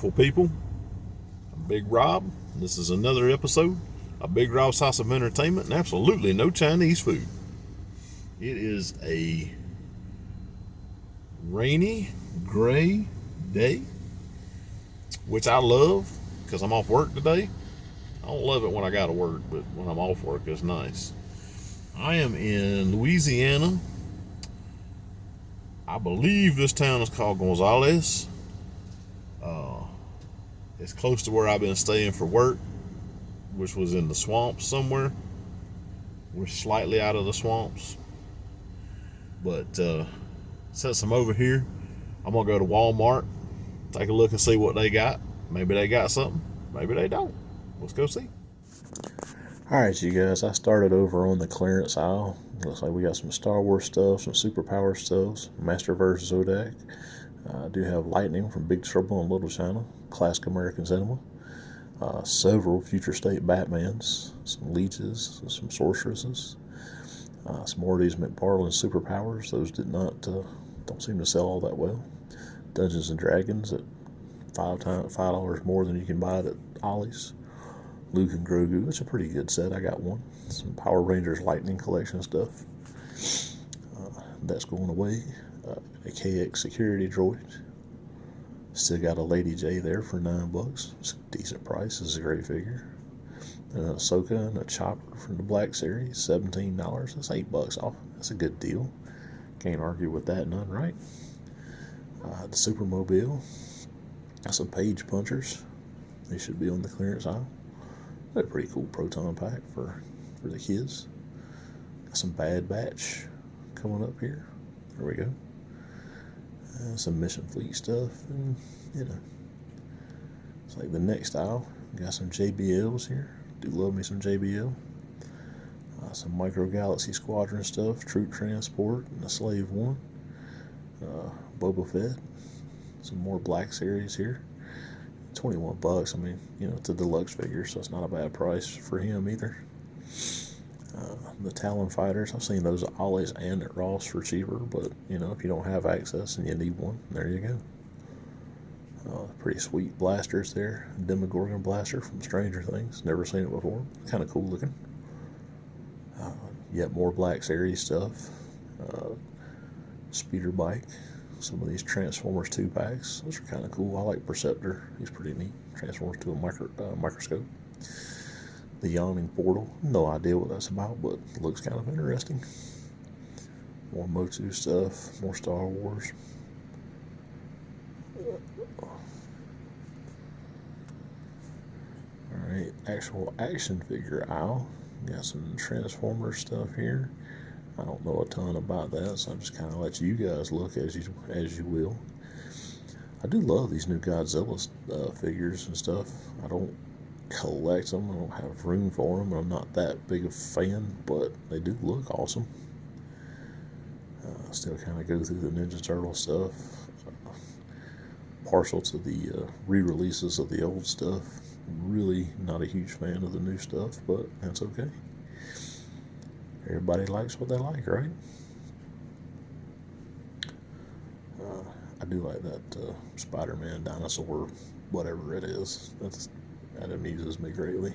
beautiful people. I'm Big Rob. This is another episode of Big Rob's House of Entertainment, and absolutely no Chinese food. It is a rainy, gray day, which I love because I'm off work today. I don't love it when I got to work, but when I'm off work, it's nice. I am in Louisiana. I believe this town is called Gonzales. It's close to where I've been staying for work, which was in the swamps somewhere. We're slightly out of the swamps. But since I'm over here, I'm going to go to Wal-Mart, take a look and see what they got. Maybe they got something. Maybe they don't. Let's go see. Alright, you guys, I started over on the clearance aisle. Looks like we got some Star Wars stuff, some superpower stuff, Masterverse Zodak. I do have Lightning from Big Trouble in Little China, classic American cinema. Several future state Batmans, some leeches, some sorceresses. Some more of these McFarlane superpowers. Those don't seem to sell all that well. Dungeons and Dragons at $5 more than you can buy it at Ollie's. Luke and Grogu, it's a pretty good set. I got one. Some Power Rangers Lightning collection stuff. That's going away. A KX security droid. Still got a Lady J there for $9. It's a decent price. It's a great figure. Ahsoka and a Chopper from the Black Series, $17. That's $8 off. That's a good deal. Can't argue with that none, right? The Supermobile. Got some Page Punchers. They should be on the clearance aisle. Got a pretty cool proton pack for the kids. Got some Bad Batch coming up here. There we go. Some Mission Fleet stuff, and it's like the next aisle. Got some JBLs here. Do love me some JBL. Some Micro Galaxy Squadron stuff, Troop Transport, and the Slave One. Boba Fett. Some more Black Series here. $21. I mean, it's a deluxe figure, so it's not a bad price for him either. The Talon Fighters, I've seen those at Ollie's and at Ross for cheaper, but if you don't have access and you need one, there you go. Pretty sweet blasters there. Demogorgon blaster from Stranger Things, never seen it before. Kind of cool looking. Yet more Black Series stuff. Speeder bike. Some of these Transformers 2 packs. Those are kind of cool. I like Perceptor. He's pretty neat. Transforms to a microscope. The Yawning Portal. No idea what that's about, but it looks kind of interesting. More Motu stuff. More Star Wars. Alright, actual action figure aisle. Got some Transformers stuff here. I don't know a ton about that, so I'm just kind of let you guys look as you will. I do love these new Godzilla figures and stuff. I don't collect them. I don't have room for them. I'm not that big a fan, but they do look awesome. Still kind of go through the Ninja Turtle stuff. Partial to the re-releases of the old stuff. Really not a huge fan of the new stuff, but that's okay. Everybody likes what they like, right? I do like that Spider-Man dinosaur, whatever it is. That amuses me greatly.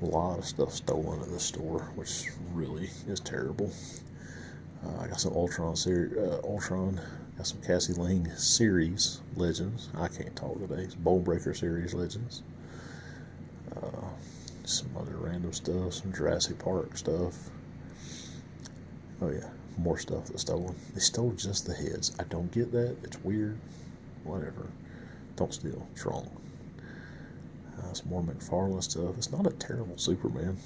A lot of stuff stolen at this store, which really is terrible. I got some Ultron. Got some Cassie Lang series Legends. I can't talk today. It's Bonebreaker series Legends. Some other random stuff, some Jurassic Park stuff. Oh yeah, more stuff that's stolen. They stole just the heads. I don't get that. It's weird. Whatever. Don't steal. It's wrong. Some more McFarlane stuff. It's not a terrible Superman.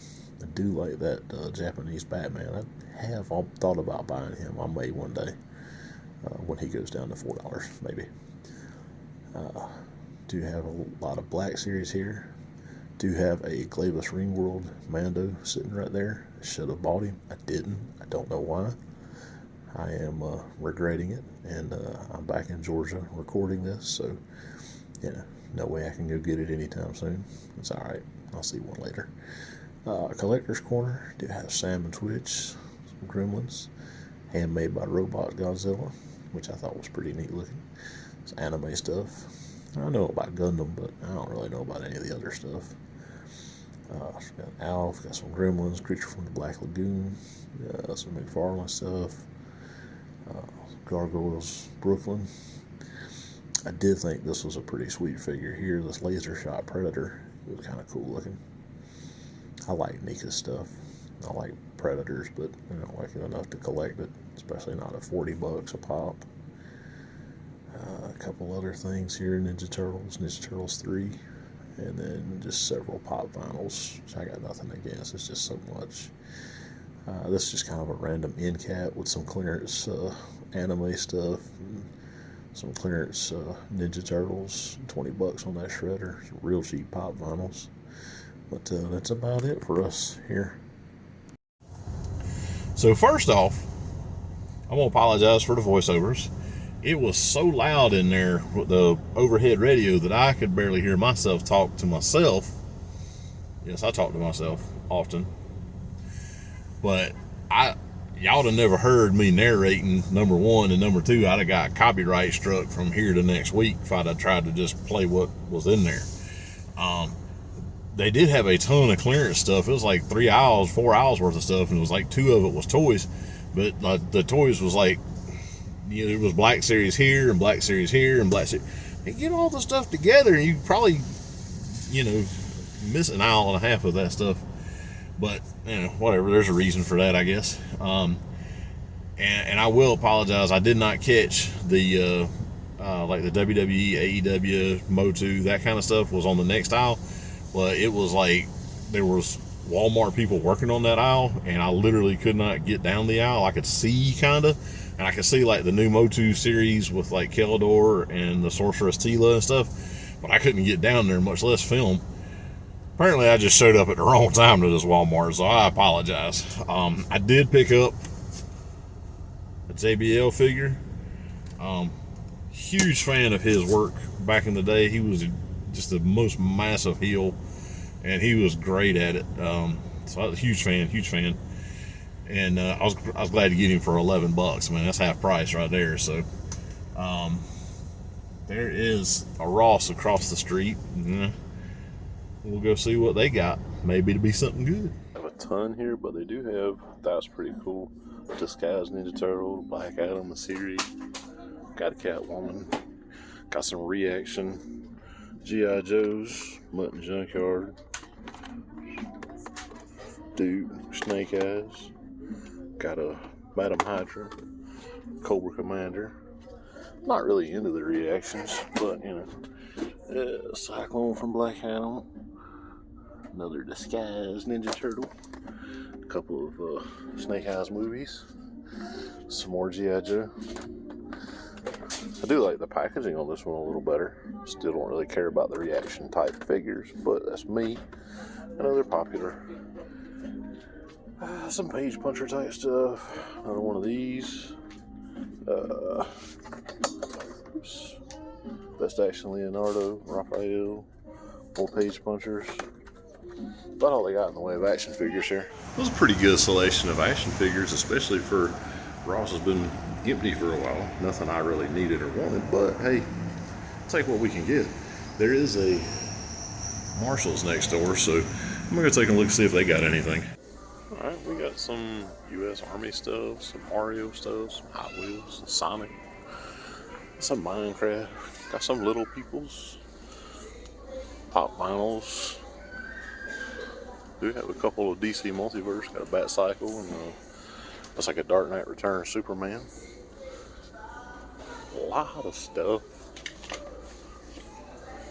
I do like that Japanese Batman. I have thought about buying him. I may one day when he goes down to $4, maybe. Do have a lot of Black Series here. Do have a Glavis Ringworld Mando sitting right there. I should have bought him. I didn't. I don't know why. I am regretting it, and I'm back in Georgia recording this, so no way I can go get it anytime soon. It's all right. I'll see one later. Collector's Corner. Do have Sam and Twitch, some Gremlins, handmade by Robot Godzilla, which I thought was pretty neat looking. It's anime stuff. I know about Gundam, but I don't really know about any of the other stuff. We've got Alf, got some Gremlins, Creature from the Black Lagoon, some McFarlane stuff, Gargoyles, Brooklyn. I did think this was a pretty sweet figure here. This laser shot Predator, it was kind of cool looking. I like Nika's stuff. I like Predators, but I don't like it enough to collect it, especially not at $40 a pop. A couple other things here: Ninja Turtles 3, and then just several pop vinyls, which I got nothing against. It's just so much. This is just kind of a random end cap with some clearance anime stuff, and some clearance Ninja Turtles, $20 on that shredder. Some real cheap pop vinyls. But that's about it for us here. So first off, I'm going to apologize for the voiceovers. It was so loud in there with the overhead radio that I could barely hear myself talk to myself. Yes, I talk to myself often. But y'all have never heard me narrating, number one, and number two, I'd have got copyright struck from here to next week if I'd have tried to just play what was in there. They did have a ton of clearance stuff. It was like 4 hours worth of stuff, and it was like 2 of it was toys. But the toys was like, it was Black Series here and Black Series here and Black Series. You get all the stuff together, and you probably, miss an hour and a half of that stuff. But, whatever. There's a reason for that, I guess. And I will apologize. I did not catch the like the WWE, AEW, Motu, that kind of stuff was on the next aisle. But it was like there was Walmart people working on that aisle, and I literally could not get down the aisle. I could see kind of, and I could see like the new Motu series with like Keldor and the Sorceress Tila and stuff, but I couldn't get down there, much less film. Apparently I just showed up at the wrong time to this Walmart, so I apologize. I did pick up a JBL figure. Huge fan of his work back in the day. He was just the most massive heel, and he was great at it. So I was a huge fan. And I was glad to get him for $11. Man, that's half price right there. So there is a Ross across the street. We'll go see what they got. Maybe it'll be something good. I have a ton here, but they do have, that's pretty cool, Disguised Ninja Turtle, Black Adam, the series. Got a Catwoman. Got some Reaction G.I. Joes, Mutton Junkyard, Duke, Snake Eyes. Got a Madam Hydra, Cobra Commander. Not really into the reactions, but Cyclone from Black Adam. Another Disguised Ninja Turtle. A couple of Snake Eyes movies. Some more G.I. Joe. I do like the packaging on this one a little better. Still don't really care about the reaction type figures, but that's me. I know they're popular. Some page puncher type stuff. Another one of these. Best Action Leonardo, Raphael, more page punchers. About all they got in the way of action figures here. It was a pretty good selection of action figures, especially for Ross has been empty for a while. Nothing I really needed or wanted, but hey, take what we can get. There is a Marshall's next door, so I'm gonna go take a look and see if they got anything. Alright, we got some U.S. Army stuff, some Mario stuff, some Hot Wheels, some Sonic, some Minecraft, got some Little Peoples, pop vinyls. Do have a couple of DC Multiverse, got a Bat Cycle, and looks like a Dark Knight Returns Superman. A lot of stuff,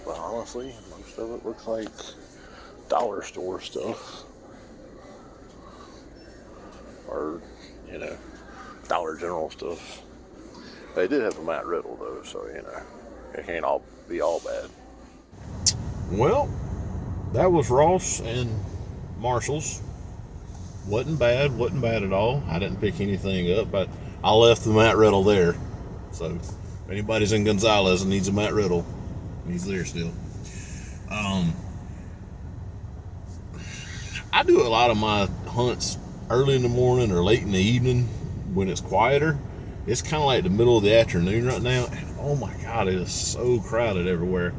but honestly, most of it looks like dollar store stuff, or Dollar General stuff. They did have a Matt Riddle though, so it can't all be all bad. Well, that was Ross and Marshall's. Wasn't bad at all. I didn't pick anything up, but I left the Matt Riddle there. So if anybody's in Gonzales and needs a Matt Riddle, he's there still. I do a lot of my hunts early in the morning or late in the evening when it's quieter. It's kind of like the middle of the afternoon right now. And oh my God, it is so crowded everywhere.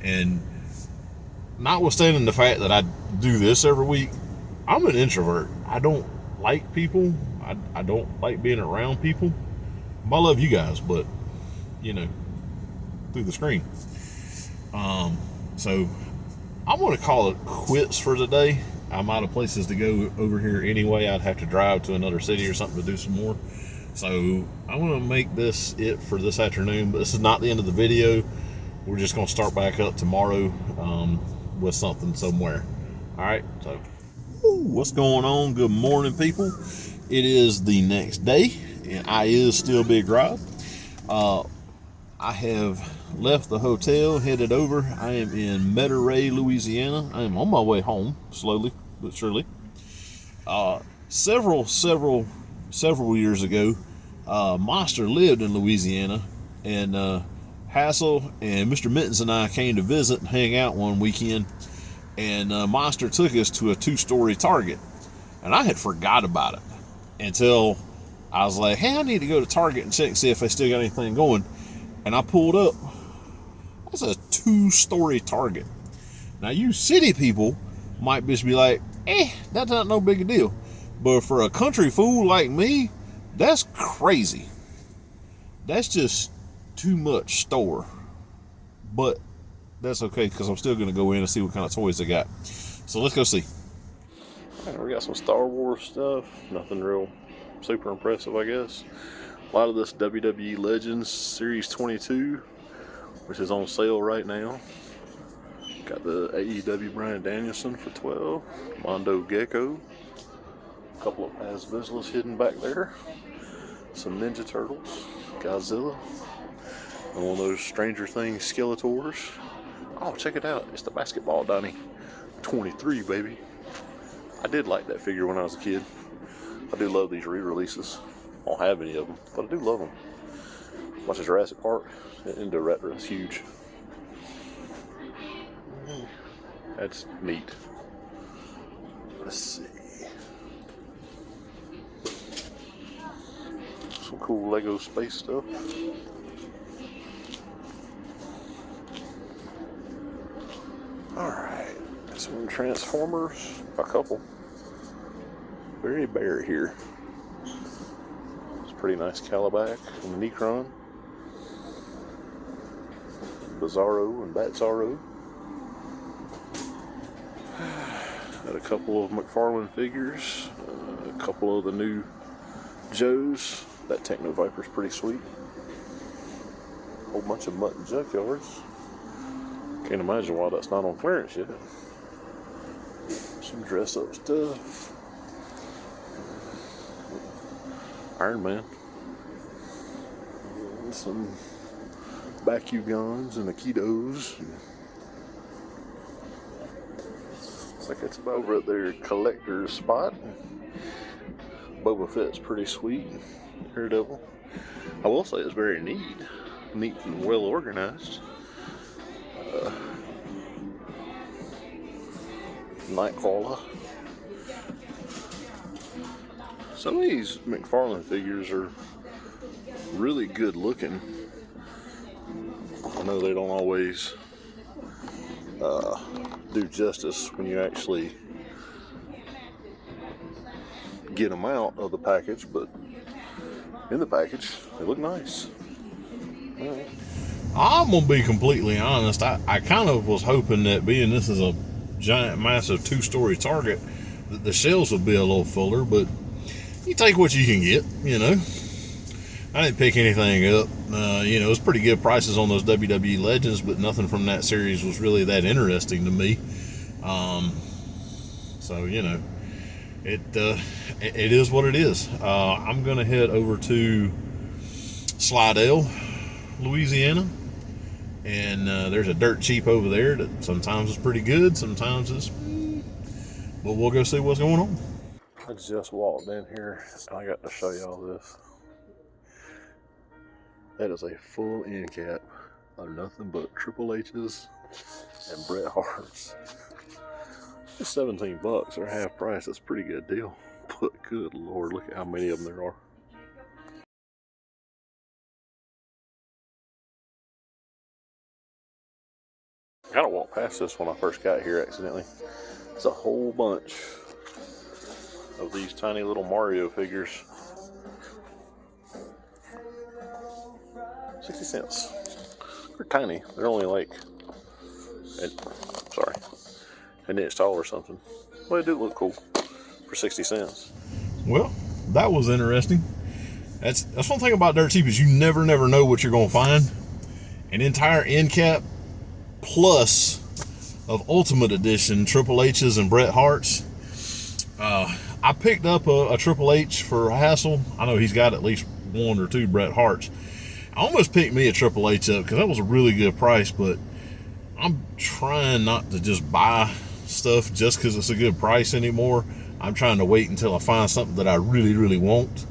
And notwithstanding the fact that I do this every week, I'm an introvert. I don't like people. I don't like being around people. I love you guys, but you know, through the screen. So I'm going to call it quits for today. I'm out of places to go over here anyway. I'd have to drive to another city or something to do some more. So I'm going to make this it for this afternoon, but this is not the end of the video. We're just going to start back up tomorrow with something somewhere. All right, so what's going on? Good morning, people. It is the next day, and I is still Big Rob. I have left the hotel, headed over. I am in Metairie, Louisiana. I am on my way home, slowly but surely. Several years ago, Monster lived in Louisiana, and Hassel and Mr. Mittens and I came to visit and hang out one weekend, and Monster took us to a 2-story Target, and I had forgot about it until I was like, hey, I need to go to Target and check and see if they still got anything going. And I pulled up. That's a 2-story Target. Now, you city people might just be like, that's not no big a deal. But for a country fool like me, that's crazy. That's just too much store. But that's okay, because I'm still going to go in and see what kind of toys they got. So let's go see. All right, we got some Star Wars stuff. Nothing real super impressive, I guess. A lot of this WWE Legends Series 22, which is on sale right now. Got the AEW Bryan Danielson for $12. Mondo Gecko. A couple of Paz Vizslas hidden back there. Some Ninja Turtles. Godzilla. And one of those Stranger Things Skeletors. Oh, check it out. It's the basketball Donnie. 23, baby. I did like that figure when I was a kid. I do love these re-releases. I don't have any of them, but I do love them. Watch Jurassic Park. Into retro is huge. That's neat. Let's see. Some cool Lego space stuff. Alright. Some Transformers. A couple. Very bare here. Pretty nice Calabac and Necron. Bizarro and Batzarro. Got a couple of McFarlane figures. A couple of the new Joes. That Techno Viper's pretty sweet. A whole bunch of Mutt and Junkyards. Can't imagine why that's not on clearance yet. Some dress up stuff. Iron Man. And some Bakugans and Aikidos. Looks like it's over at their collector's spot. Boba Fett's pretty sweet. Daredevil. I will say it's very neat and well organized. Nightcrawler. Some of these McFarlane figures are really good looking. I know they don't always do justice when you actually get them out of the package, but in the package, they look nice. All right. I'm gonna be completely honest. I kind of was hoping that, being this is a giant, massive 2-story Target, that the shelves would be a little fuller, but you take what you can get, you know. I didn't pick anything up. You know, it was pretty good prices on those WWE Legends, but nothing from that series was really that interesting to me. So, you know, it is what it is. I'm going to head over to Slidell, Louisiana. And there's a dirt cheap over there that sometimes is pretty good, sometimes it's... But we'll go see what's going on. I just walked in here and I got to show y'all this. That is a full end cap of nothing but Triple H's and Bret Hart's. It's $17. They're half price. That's a pretty good deal. But good Lord, look at how many of them there are. kind of walked past this when I first got here accidentally. It's a whole bunch of these tiny little Mario figures. 60 cents. They're tiny. They're only like, an inch tall or something. But they do look cool for 60 cents. Well, that was interesting. That's one thing about dirt cheap is you never know what you're going to find. An entire end cap plus of Ultimate Edition Triple H's and Bret Hart's. I picked up a Triple H for Hassel. I know he's got at least one or two Bret Hart's. I almost picked me a Triple H up because that was a really good price, but I'm trying not to just buy stuff just because it's a good price anymore. I'm trying to wait until I find something that I really want,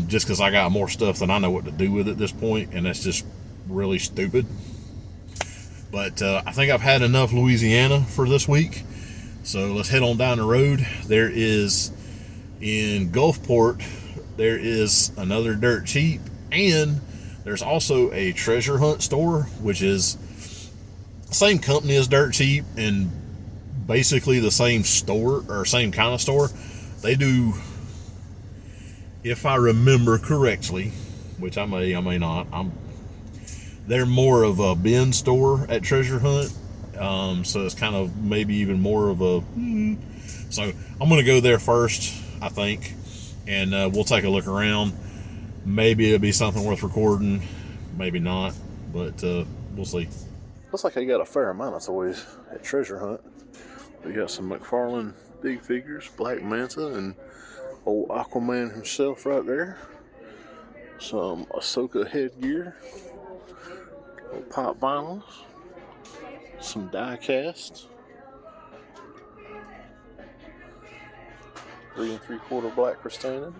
just because I got more stuff than I know what to do with at this point, and that's just really stupid. But I think I've had enough Louisiana for this week, so let's head on down the road. There is, in Gulfport, there is another Dirt Cheap, and there's also a treasure hunt store, which is the same company as Dirt Cheap and basically the same store, or same kind of store. They do, if I remember correctly, which I may not, they're more of a bin store at Treasure Hunt. So it's kind of maybe even more of a, so I'm going to go there first, I think, and we'll take a look around. Maybe it'll be something worth recording, maybe not, but we'll see. Looks like I got a fair amount of toys at Treasure Hunt. We got some McFarlane big figures, Black Manta, and old Aquaman himself right there. Some Ahsoka headgear, little pop vinyls, some die cast, 3 3/4 Black Christina.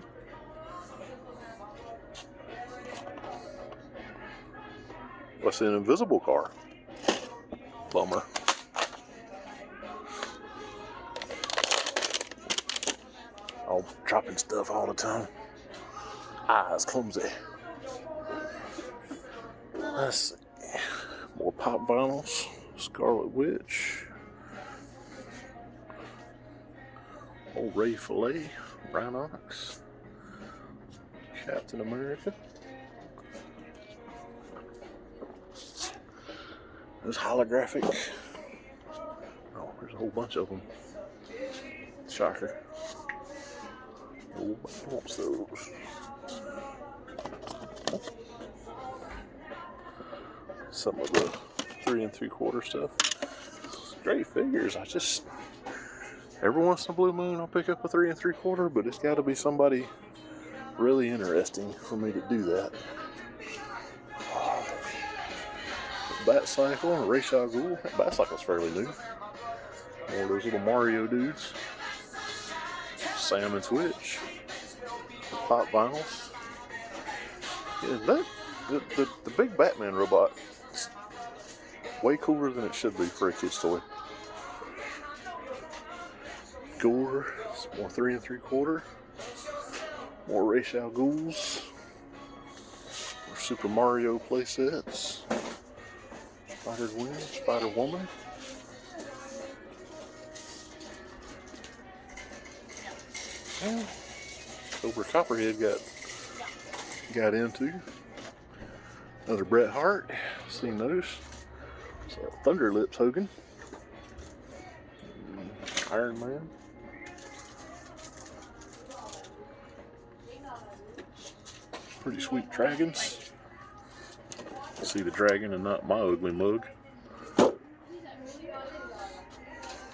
What's an invisible car? Bummer. All dropping stuff all the time. Eyes clumsy. Let's see. More pop vinyls. Scarlet Witch. Old Ray Fillet. Rhinox. Captain America. There's holographic. Oh, there's a whole bunch of them. Shocker. Oh, what's those? Some of the 3 3/4 stuff. Great figures. Every once in a blue moon I'll pick up a 3 3/4, but it's got to be somebody really interesting for me to do that. Batcycle and Ra's al Ghul. That Batcycle's fairly new. More of those little Mario dudes. Sam and Twitch. Pop vinyls. Yeah, the big Batman robot is way cooler than it should be for a kid's toy. Gore. Some more 3 3/4. More Ra's al Ghuls. More Super Mario playsets. Spider-Gwen, Spider-Woman. And Cobra Copperhead got into. Another Bret Hart. Seen those. So Thunder Lips Hogan. Iron Man. Pretty sweet dragons. See the dragon and not my ugly mug.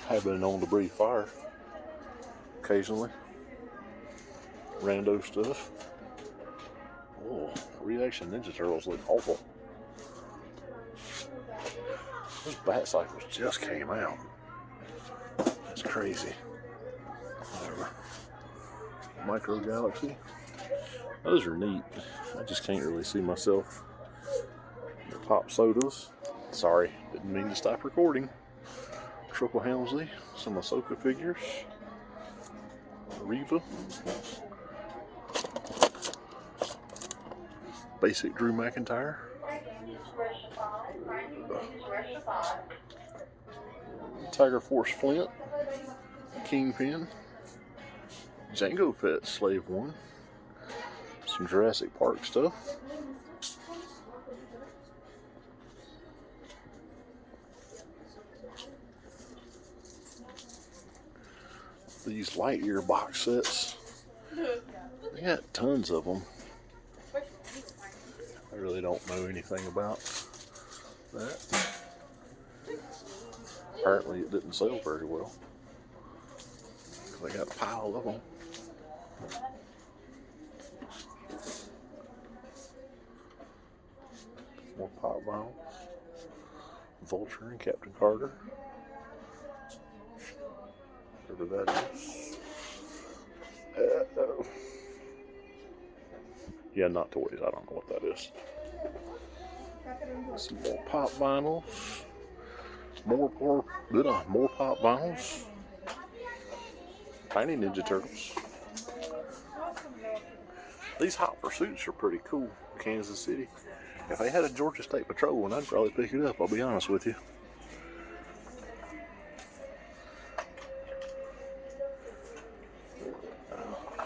Have been known to breathe fire occasionally. Rando stuff. Oh, Reaction Ninja Turtles look awful. Those Batcycles just came out. That's crazy. Whatever. Micro Galaxy. Those are neat. I just can't really see myself. Pop sodas. Sorry, didn't mean to stop recording. Triple Helmsley. Some Ahsoka figures. Reva. Basic Drew McIntyre. Tiger Force Flint, Kingpin, Django Fett Slave One, some Jurassic Park stuff. These Lightyear box sets. They got tons of them. I really don't know anything about that. Apparently it didn't sell very well. They got a pile of them. More pop vinyl. Vulture and Captain Carter. Whatever that is. Yeah, not toys. I don't know what that is. Some more pop vinyls. More pop vinyls. Tiny Ninja Turtles. These Hot Pursuits are pretty cool. Kansas City. If they had a Georgia State Patrol one, I'd probably pick it up. I'll be honest with you.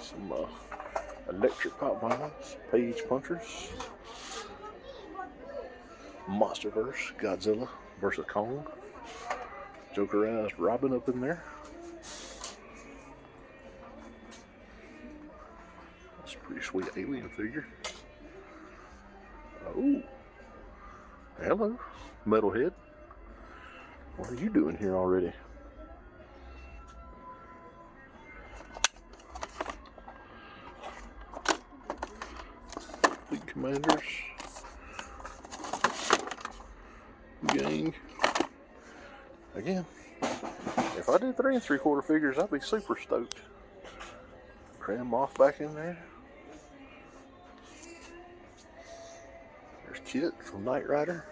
Some electric pop vinyls, Page Punchers, Monsterverse, Godzilla vs. Kong, Jokerized Robin up in there. That's a pretty sweet alien figure. Oh, hello, Metalhead. What are you doing here already? Fleet Commanders, Gang. Again, if I did 3 3/4 figures, I'd be super stoked. Cram Moth back in there. There's Kit from Knight Rider.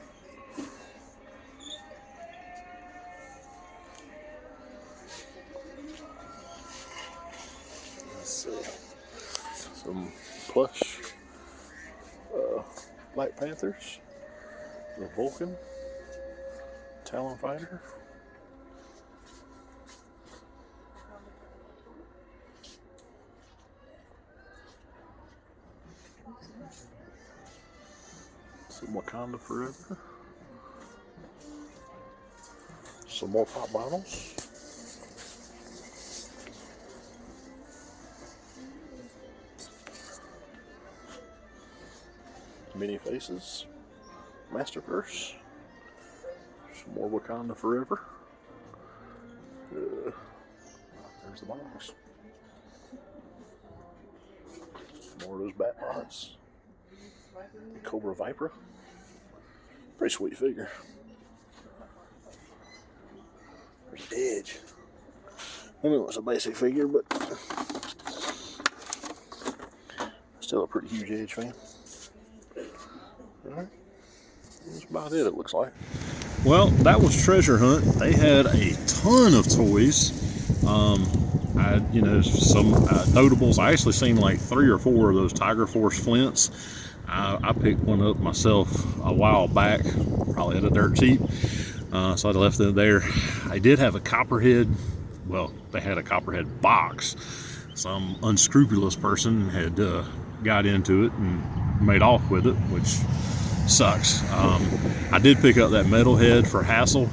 Let's see. Some plush Black Panthers. The Vulcan. Talon Fighter. Some Wakanda Forever. Some more pop vinyls. Mini Faces. Masterverse. Some more Wakanda Forever. There's the box. More of those Batbots. Cobra Viper. Pretty sweet figure. There's Edge. I know it's a basic figure, but still a pretty huge Edge fan. Alright. That's about it looks like. Well, that was Treasure Hunt. They had a ton of toys. Some notables. I actually seen like 3 or 4 of those Tiger Force Flints. I picked one up myself a while back, probably at a dirt cheap. So I left it there. I did have a Copperhead. Well, they had a Copperhead box. Some unscrupulous person had got into it and made off with it, which sucks. I did pick up that Metalhead for Hassel.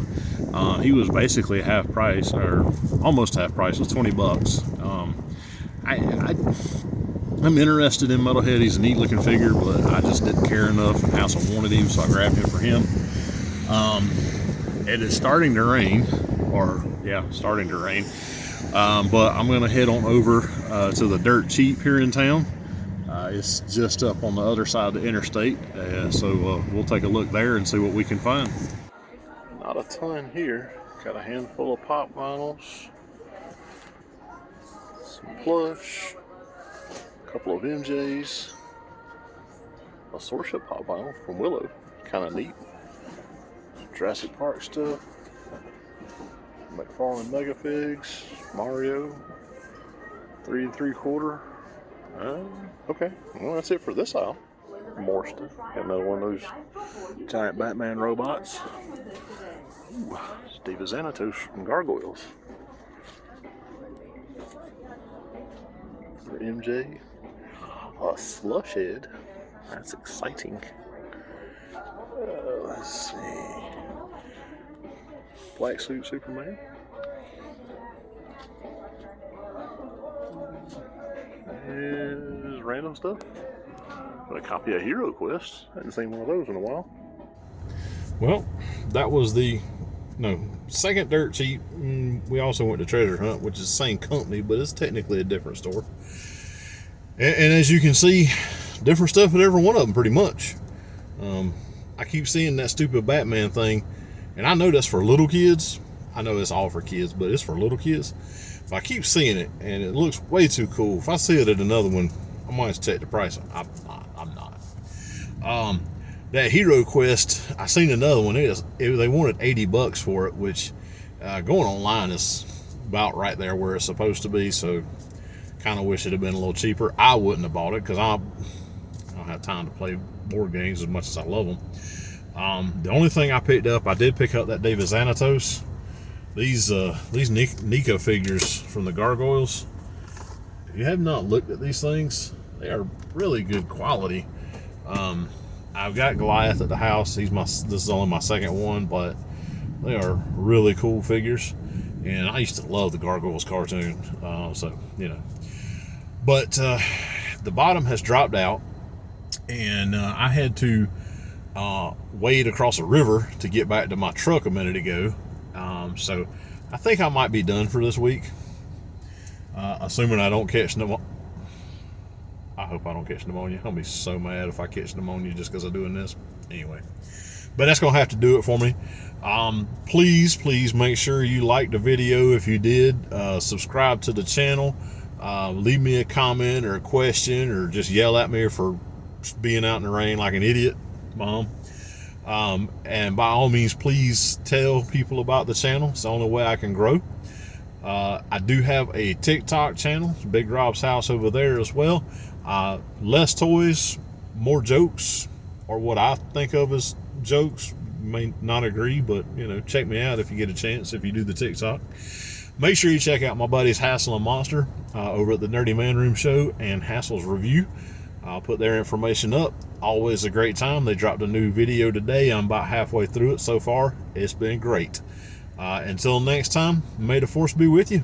He was basically half price, or almost half price. It was $20. I'm interested in Metalhead. He's a neat looking figure, but I just didn't care enough. Hassel wanted him, so I grabbed him for him. It is starting to rain, starting to rain. But I'm gonna head on over to the Dirt Cheap here in town. It's just up on the other side of the interstate, so we'll take a look there and see what we can find. Not a ton here. Got a handful of pop vinyls, some plush, a couple of MJs, a Sorcia pop vinyl from Willow, kind of neat. Jurassic Park stuff, McFarlane Mega Figs, Mario, 3 3/4. Okay, well that's it for this aisle. More stuff. Got another one of those giant Batman robots. Ooh, David Xanatos from Gargoyles. For MJ. A slush head. That's exciting. Let's see. Black suit Superman. Is random stuff. Got a copy of Hero Quest. I hadn't seen one of those in a while. Well, that was the second dirt cheap. We also went to Treasure Hunt, which is the same company, but it's technically a different store. And as you can see, different stuff at every one of them, pretty much. I keep seeing that stupid Batman thing, and I know that's for little kids. I know it's all for kids, but it's for little kids. But I keep seeing it, and it looks way too cool. If I see it at another one, I might check the price. I'm not. That Hero Quest, I seen another one. They wanted $80 for it, which going online is about right there where it's supposed to be. So, kind of wish it had been a little cheaper. I wouldn't have bought it because I don't have time to play board games as much as I love them. The only thing I picked up, I did pick up that David Xanatos. These Nico figures from the Gargoyles. If you have not looked at these things, they are really good quality. I've got Goliath at the house. This is only my second one, but they are really cool figures. And I used to love the Gargoyles cartoon, so you know. But the bottom has dropped out, and I had to wade across a river to get back to my truck a minute ago. So I think I might be done for this week, assuming I don't catch pneumonia. I hope I don't catch pneumonia. I'll be so mad if I catch pneumonia just because I'm doing this. Anyway, but that's going to have to do it for me. Please make sure you like the video if you did. Subscribe to the channel. Leave me a comment or a question, or just yell at me for being out in the rain like an idiot, Mom. And by all means, please tell people about the channel. It's the only way I can grow. I do have a TikTok channel, Big Rob's House, over there as well. Less toys, more jokes, or what I think of as jokes. May not agree, but you know, check me out if you get a chance, if you do the TikTok. Make sure you check out my buddies Hassel and Monster over at the Nerdy Man Room Show and Hassel's Review. I'll put their information up. Always a great time. They dropped a new video today. I'm about halfway through it so far. It's been great. Until next time, may the force be with you.